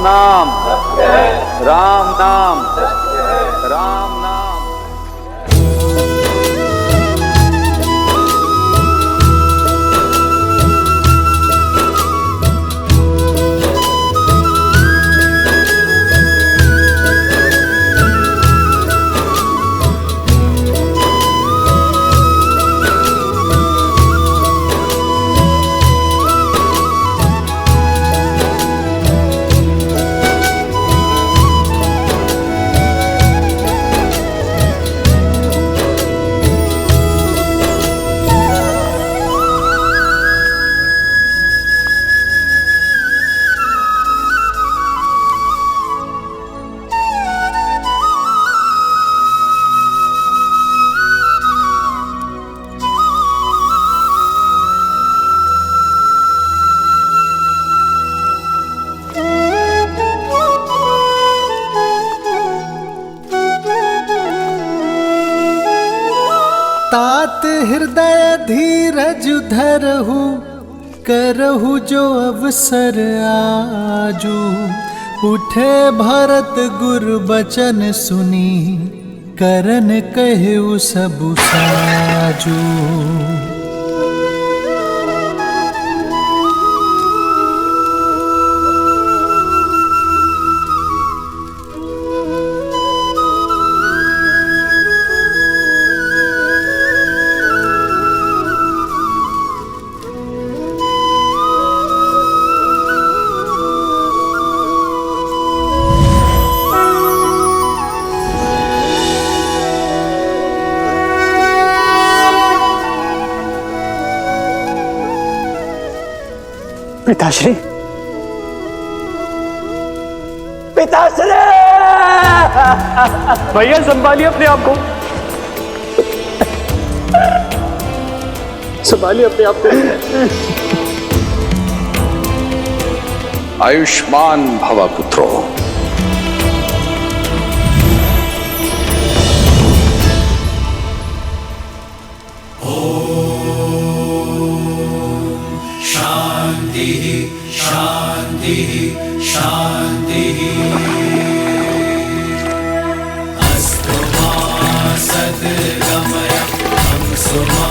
नाम, राम नाम, राम नाम। तात हृदय धीरज धरहु, करहु जो अवसर आजू। उठे भरत गुर बचन सुनी, करन कहु सबु साजू। पिताश्री, पिताश्री! भैया संभालिए अपने आप को, संभालिए अपने आप को। आयुष्मान भव पुत्रो। शांति शांति अस्तु मा सद्गमय हंसो मा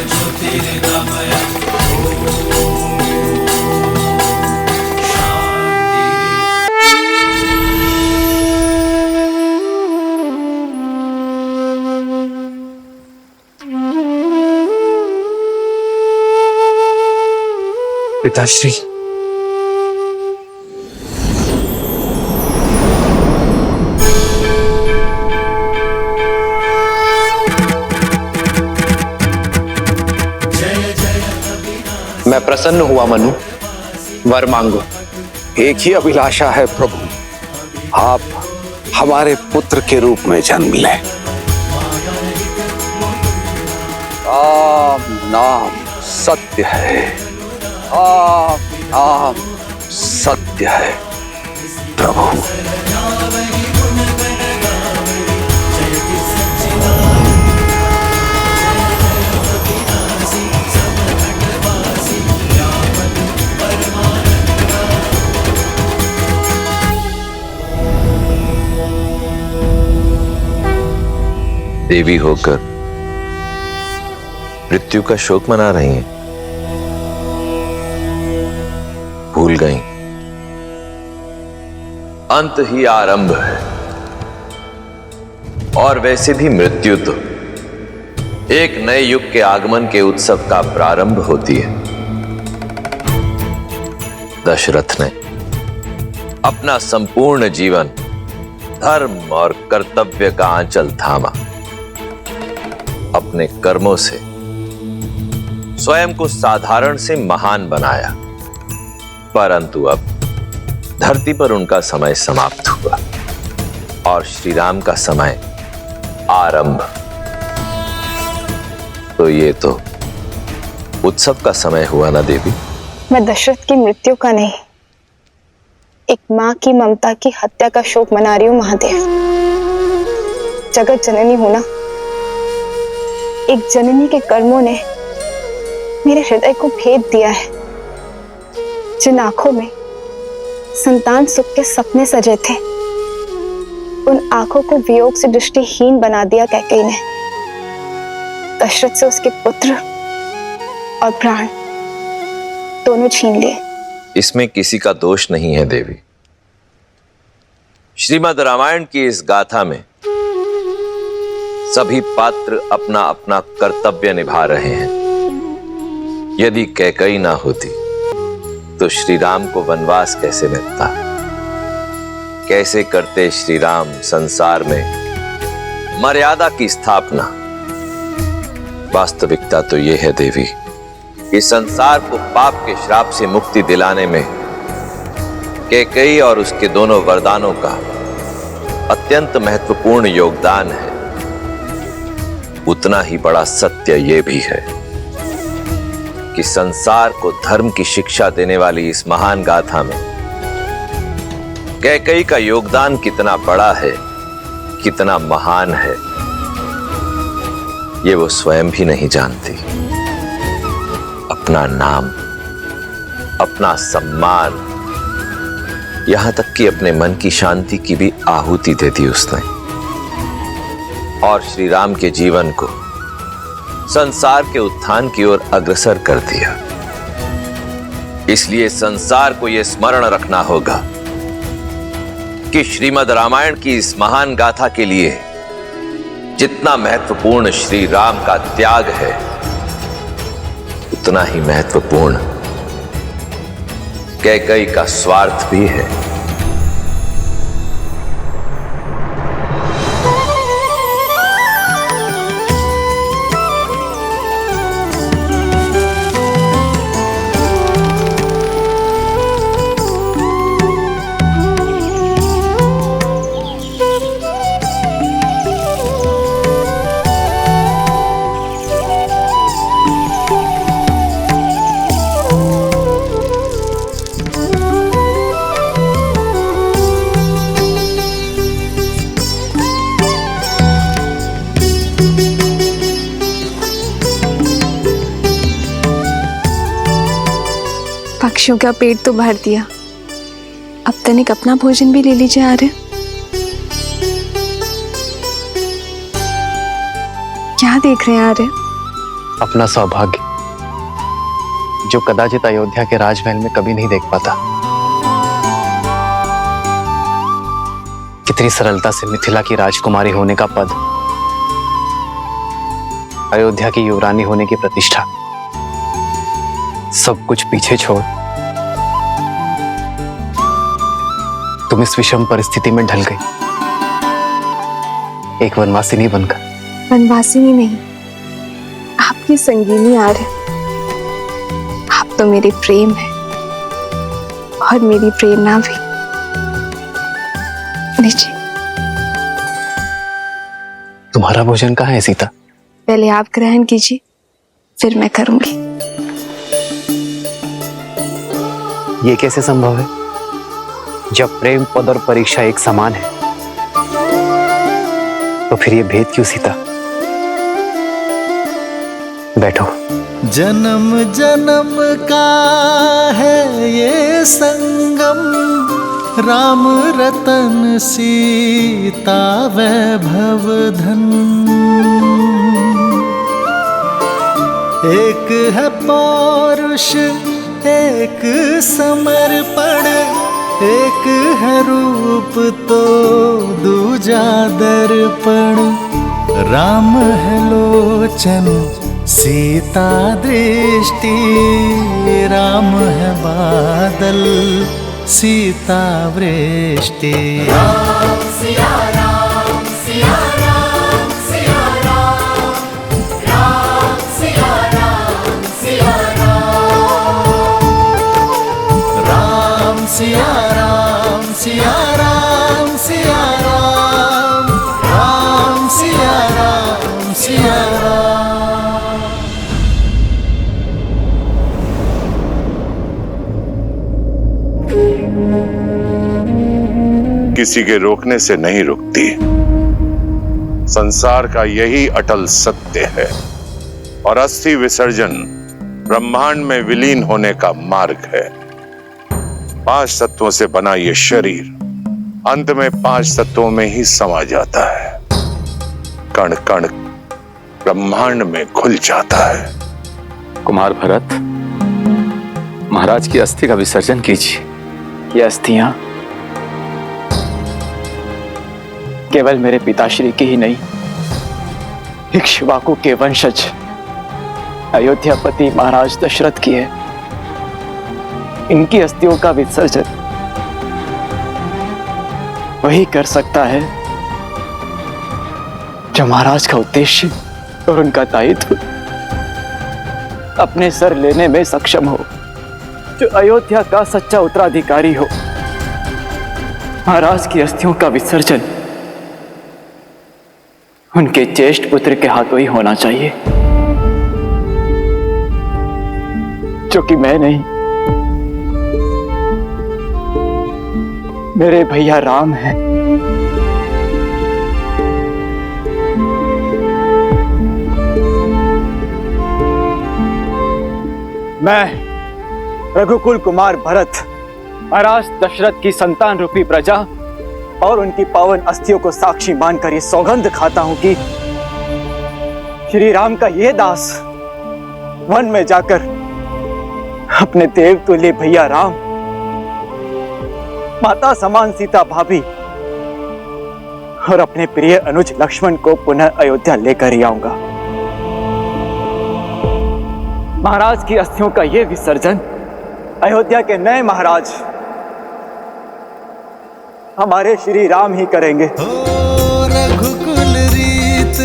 ज्योतिर्गमय। पिताश्री, मैं प्रसन्न हुआ मनु, वर मांगो। एक ही अभिलाषा है प्रभु, आप हमारे पुत्र के रूप में जन्म लें। राम नाम सत्य है, राम नाम सत्य है प्रभु। देवी होकर मृत्यु का शोक मना रही हैं। भूल गई अंत ही आरंभ है, और वैसे भी मृत्यु तो एक नए युग के आगमन के उत्सव का प्रारंभ होती है। दशरथ ने अपना संपूर्ण जीवन धर्म और कर्तव्य का आंचल थामा, अपने कर्मों से स्वयं को साधारण से महान बनाया, परंतु अब धरती पर उनका समय समाप्त हुआ और श्री राम का समय आरंभ। तो ये तो उत्सव का समय हुआ ना देवी? मैं दशरथ की मृत्यु का नहीं, एक मां की ममता की हत्या का शोक मना रही हूं महादेव। जगत जननी हूं ना, एक जननी के कर्मों ने मेरे हृदय को भेद दिया है। जिन आंखों में संतान सुख के सपने सजे थे, उन आंखों को वियोग से दृष्टिहीन बना दिया कैकेयी ने। दशरथ से उसके पुत्र और प्राण दोनों छीन लिए। इसमें किसी का दोष नहीं है देवी। श्रीमद् रामायण की इस गाथा में सभी पात्र अपना अपना कर्तव्य निभा रहे हैं। यदि कैकेयी ना होती तो श्री राम को वनवास कैसे मिलता, कैसे करते श्री राम संसार में मर्यादा की स्थापना। वास्तविकता तो यह है देवी कि संसार को पाप के श्राप से मुक्ति दिलाने में कैकेयी और उसके दोनों वरदानों का अत्यंत महत्वपूर्ण योगदान है। उतना ही बड़ा सत्य यह भी है कि संसार को धर्म की शिक्षा देने वाली इस महान गाथा में कैकेयी का योगदान कितना बड़ा है, कितना महान है, ये वो स्वयं भी नहीं जानती। अपना नाम, अपना सम्मान, यहां तक कि अपने मन की शांति की भी आहुति दे दी उसने और श्री राम के जीवन को संसार के उत्थान की ओर अग्रसर कर दिया। इसलिए संसार को यह स्मरण रखना होगा कि श्रीमद् रामायण की इस महान गाथा के लिए जितना महत्वपूर्ण श्री राम का त्याग है, उतना ही महत्वपूर्ण कैकेयी का स्वार्थ भी है। पक्षियों का पेट तो भर दिया, अब तनिक अपना भोजन भी ले लीजिए आर्य। क्या देख रहे हैं आर्य? अपना सौभाग्य जो कदाचित अयोध्या के राजमहल में कभी नहीं देख पाता। कितनी सरलता से मिथिला की राजकुमारी होने का पद, अयोध्या की युवरानी होने की प्रतिष्ठा, सब कुछ पीछे छोड़ तुम इस विषम परिस्थिति में ढल गई, एक वनवासिनी बनकर। वनवासिनी नहीं, आपकी संगीनी आर्य। आप तो मेरे प्रेम है और मेरी प्रेरणा भी। लीजिए। तुम्हारा भोजन कहाँ है सीता? पहले आप ग्रहण कीजिए, फिर मैं करूंगी। ये कैसे संभव है जब प्रेम, पद और परीक्षा एक समान है? तो फिर ये भेद क्यों सीता? बैठो। जन्म जन्म का है ये संगम, राम रतन सीता वैभव धन। एक है पौरुष, एक समर्पण, एक है रूप तो दूजा दर्पण। राम है लोचन, सीता दृष्टि, राम है बादल, सीता वृष्टि। राम सिया राम, सिया राम, सिया राम, राम सिया राम, सिया राम, राम सिया राम, सिया राम, सिया राम, राम सिया राम, सिया राम। किसी के रोकने से नहीं रुकती। संसार का यही अटल सत्य है और अस्थि विसर्जन ब्रह्मांड में विलीन होने का मार्ग है। 5 तत्वों से बना ये शरीर अंत में 5 तत्वों में ही समा जाता है, कण कण ब्रह्मांड में घुल जाता है। कुमार भरत, महाराज की अस्थि का विसर्जन कीजिए। ये अस्थियां केवल मेरे पिताश्री की ही नहीं, इक्ष्वाकु के वंशज अयोध्यापति महाराज दशरथ की है। इनकी अस्थियों का विसर्जन वही कर सकता है जो महाराज का उद्देश्य और उनका दायित्व अपने सर लेने में सक्षम हो, जो अयोध्या का सच्चा उत्तराधिकारी हो। महाराज की अस्थियों का विसर्जन उनके ज्येष्ठ पुत्र के हाथों ही होना चाहिए, जो कि मैं नहीं, मेरे भैया राम हैं। मैं रघुकुल कुमार भरत महाराज दशरथ की संतान रूपी प्रजा और उनकी पावन अस्थियों को साक्षी मानकर ये सौगंध खाता हूं कि श्री राम का ये दास वन में जाकर अपने देवतुल्य भैया राम, माता समान सीता भाभी और अपने प्रिय अनुज लक्ष्मण को पुनः अयोध्या लेकर ही आऊंगा। महाराज की अस्थियों का यह विसर्जन अयोध्या के नए महाराज हमारे श्री राम ही करेंगे। रघुकुल रीत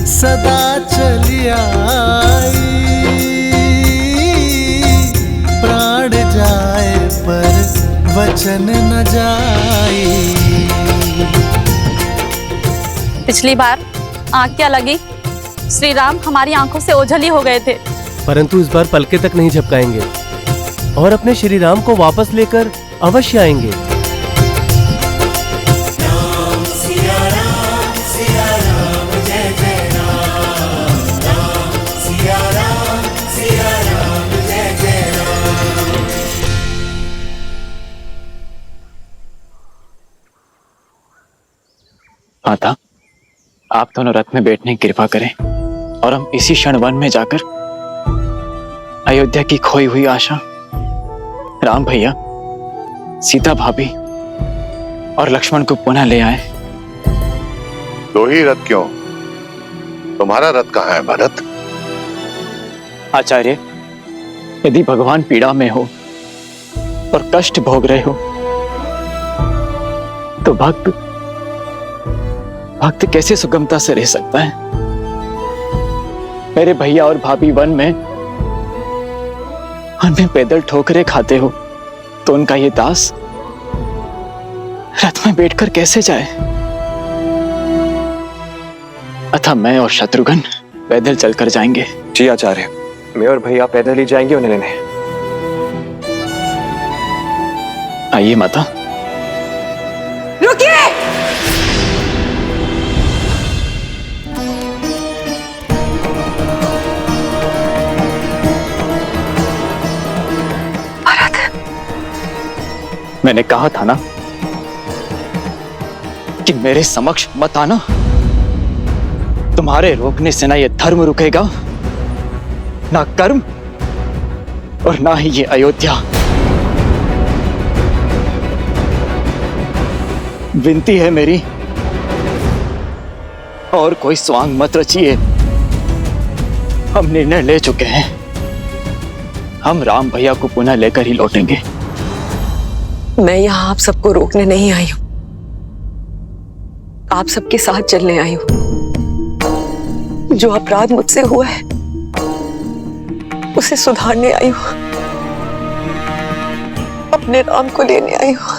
सदा चली आई, प्राण जाए पर वचन न जाए। पिछली बार आंख क्या लगी, श्री राम हमारी आंखों से ओझल ही हो गए थे, परंतु इस बार पलके तक नहीं झपकाएंगे और अपने श्री राम को वापस लेकर अवश्य आएंगे। माता, आप दोनों रथ में बैठने की कृपा करें और हम इसी क्षण वन में जाकर अयोध्या की खोई हुई आशा, राम भैया, सीता भाभी और लक्ष्मण को पुनः ले आए। 2 ही रथ क्यों? तुम्हारा रथ कहाँ है भरत? आचार्य, यदि भगवान पीड़ा में हो और कष्ट भोग रहे हो तो भक्त कैसे सुगमता से रह सकता है? मेरे भैया और भाभी वन में पैदल ठोकरे खाते हो तो उनका ये दास रथ में बैठकर कैसे जाए? अतः मैं और शत्रुघ्न पैदल चलकर जाएंगे। जी आचार्य, मैं और भैया पैदल ही जाएंगे उन्हें लेने। आइए माता। रुकिए! मैंने कहा था ना कि मेरे समक्ष मत आना। तुम्हारे रोकने से ना ये धर्म रुकेगा, ना कर्म और ना ही ये अयोध्या। विनती है मेरी, और कोई स्वांग मत रचिए। हम निर्णय ले चुके हैं, हम राम भैया को पुनः लेकर ही लौटेंगे। मैं यहाँ आप सबको रोकने नहीं आई हूँ, आप सबके साथ चलने आई हूँ। जो अपराध मुझसे हुआ है उसे सुधारने आई हूँ, अपने राम को लेने आई हूँ।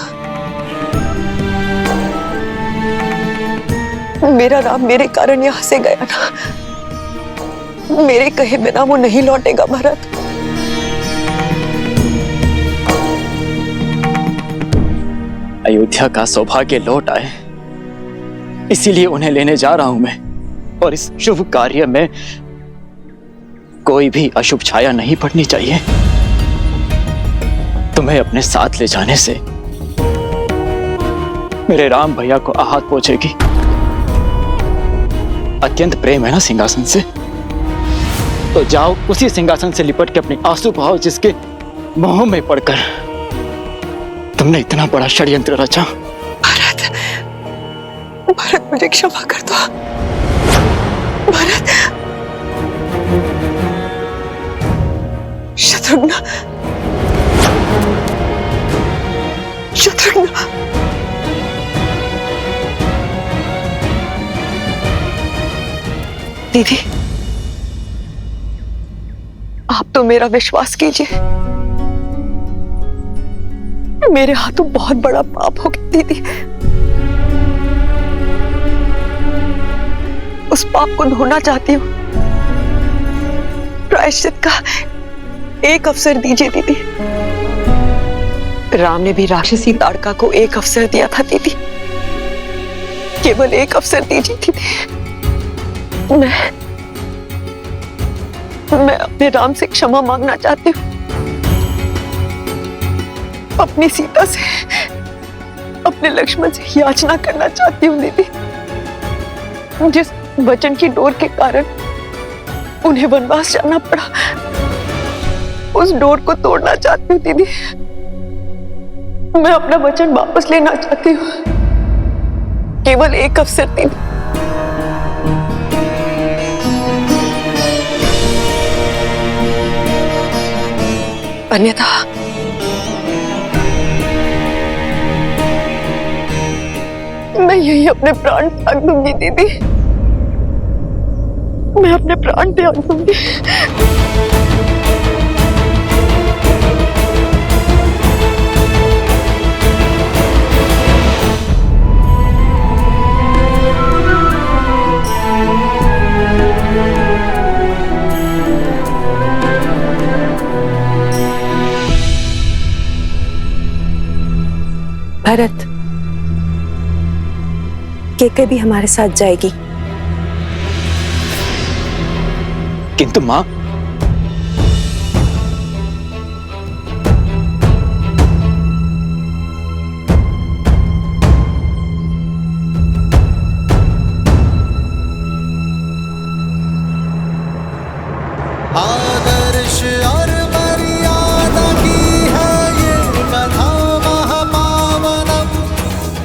मेरा राम मेरे कारण यहाँ से गया ना, मेरे कहे बिना वो नहीं लौटेगा भरत। अयोध्या का सौभाग्य लौट आए, इसीलिए उन्हें लेने जा रहा हूं मैं। और इस शुभ कार्य में कोई भी अशुभ छाया नहीं पड़नी चाहिए। तुम्हें अपने साथ ले जाने से मेरे राम भैया को आहत पहुंचेगी। अत्यंत प्रेम है ना सिंहासन से, तो जाओ उसी सिंहासन से लिपट के अपने आंसू बहाओ जिसके मोह में पड़कर तुमने इतना बड़ा षड्यंत्र रचा। भरत, भरत मुझे क्षमा कर दो। भरत, शत्रुघ्न, शत्रुघ्न, दीदी आप तो मेरा विश्वास कीजिए, मेरे हाथों बहुत बड़ा पाप हो गया दीदी। उस पाप को धोना चाहती हूँ, प्रायश्चित का एक अवसर दीजिए दीदी। राम ने भी राक्षसी ताड़का को एक अवसर दिया था दीदी, केवल एक अवसर दीजिए दीदी। मैं अपने राम से क्षमा मांगना चाहती हूँ, अपनी सीता से, अपने लक्ष्मण से याचना करना चाहती हूँ दीदी। जिस वचन की डोर के कारण उन्हें वनवास जाना पड़ा, उस डोर को तोड़ना चाहती हूँ दीदी। मैं अपना वचन वापस लेना चाहती हूँ, केवल एक अवसर दीदी। अन्यथा मैं यही अपने प्राण त्याग दूंगी दीदी, मैं अपने प्राण त्याग दूंगी। भरत, केके भी हमारे साथ जाएगी। किंतु मां, आदर्श और मर्यादा की है ये कथा महापावनम,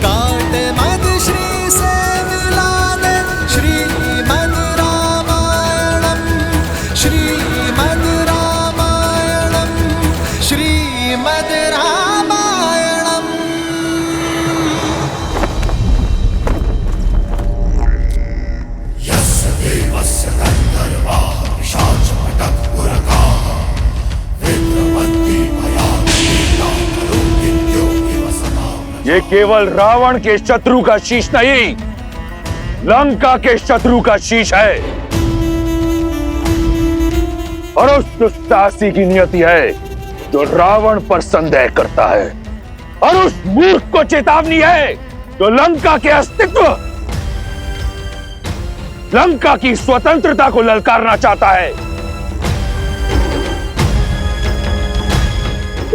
काटे मद श्री से मिलाने श्रीमद् रामायणम, श्रीमद् रामायणम, श्रीमद् रामायणम। यस्य देवस्य गन्धर्वाः ये केवल रावण के शत्रु का शीश नहीं, लंका के शत्रु का शीश है। और उस दुष्टासी की नियति है जो रावण पर संदेह करता है, और उस मूर्ख को चेतावनी है जो लंका के अस्तित्व, लंका की स्वतंत्रता को ललकारना चाहता है।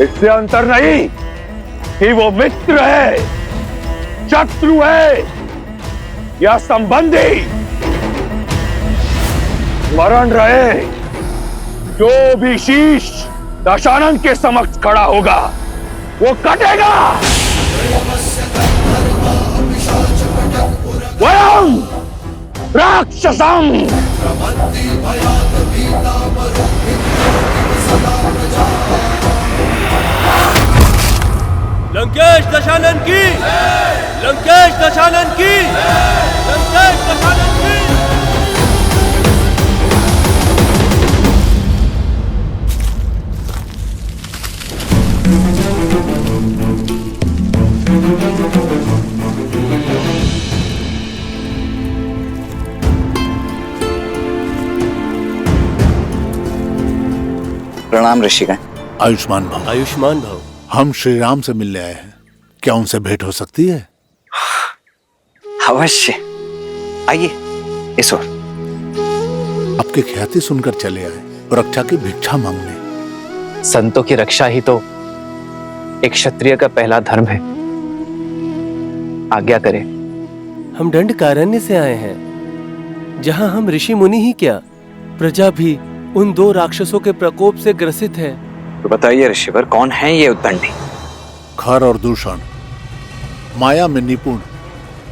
इससे अंतर नहीं कि वो मित्र है, शत्रु है या संबंधी। स्मरण रहे, जो भी शीश दशानन के समक्ष खड़ा होगा वो कटेगा। वयम राक्षसम। लंकेश दशानन की, लंकेश दशानन की, लंकेश दशानन की। प्रणाम ऋषिगण। आयुष्मान भव। आयुष्मान भव। हम श्री राम से मिलने आए हैं, क्या उनसे भेंट हो सकती है? अवश्य, आइए इस ओर। आपकी ख्याति सुनकर चले आए और रक्षा की भिक्षा मांगने। संतों की रक्षा ही तो एक क्षत्रिय का पहला धर्म है। आज्ञा करें। हम दंडकारण्य से आए हैं, जहां हम ऋषि मुनि ही क्या, प्रजा भी उन 2 राक्षसों के प्रकोप से ग्रसित है। तो बताइए ऋषिवर, कौन है ये उद्दंडी? खर और दूषण माया में निपुण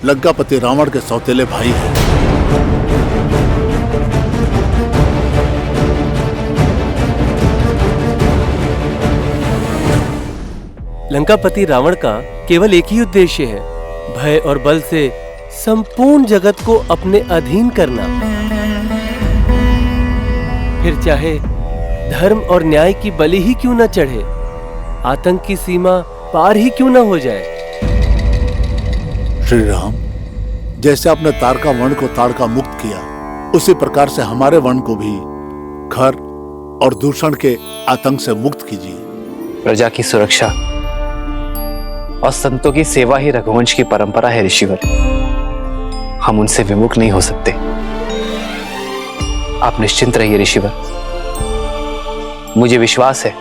लंकापति रावण के सौतेले भाई हैं। लंकापति रावण का केवल एक ही उद्देश्य है, भय और बल से संपूर्ण जगत को अपने अधीन करना। फिर चाहे धर्म और न्याय की बलि ही क्यों न चढ़े, आतंक की सीमा पार ही क्यों न हो जाए। श्री राम, जैसे आपने तारका वर्ण को ताड़का मुक्त किया, उसी प्रकार से हमारे वर्ण को भी खर और दूषण के आतंक से मुक्त कीजिए। प्रजा की सुरक्षा और संतों की सेवा ही रघुवंश की परंपरा है ऋषिवर। हम उनसे विमुख नहीं हो सकते। आप निश्चिंत रहिए ऋषिवर। मुझे विश्वास है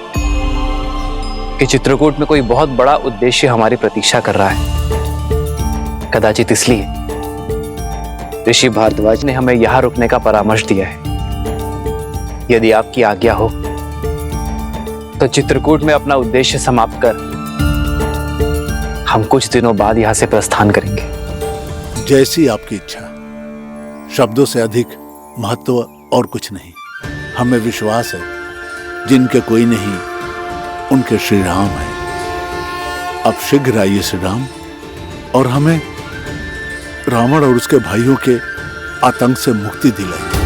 कि चित्रकूट में कोई बहुत बड़ा उद्देश्य हमारी प्रतीक्षा कर रहा है। कदाचित इसलिए ऋषि भारद्वाज ने हमें यहां रुकने का परामर्श दिया है। यदि आपकी आज्ञा हो तो चित्रकूट में अपना उद्देश्य समाप्त कर हम कुछ दिनों बाद यहां से प्रस्थान करेंगे। जैसी आपकी इच्छा। शब्दों से अधिक महत्व और कुछ नहीं। हमें विश्वास है जिनके कोई नहीं उनके श्री राम है। अब शीघ्र आइए श्री राम, और हमें रावण और उसके भाइयों के आतंक से मुक्ति दिलाइए।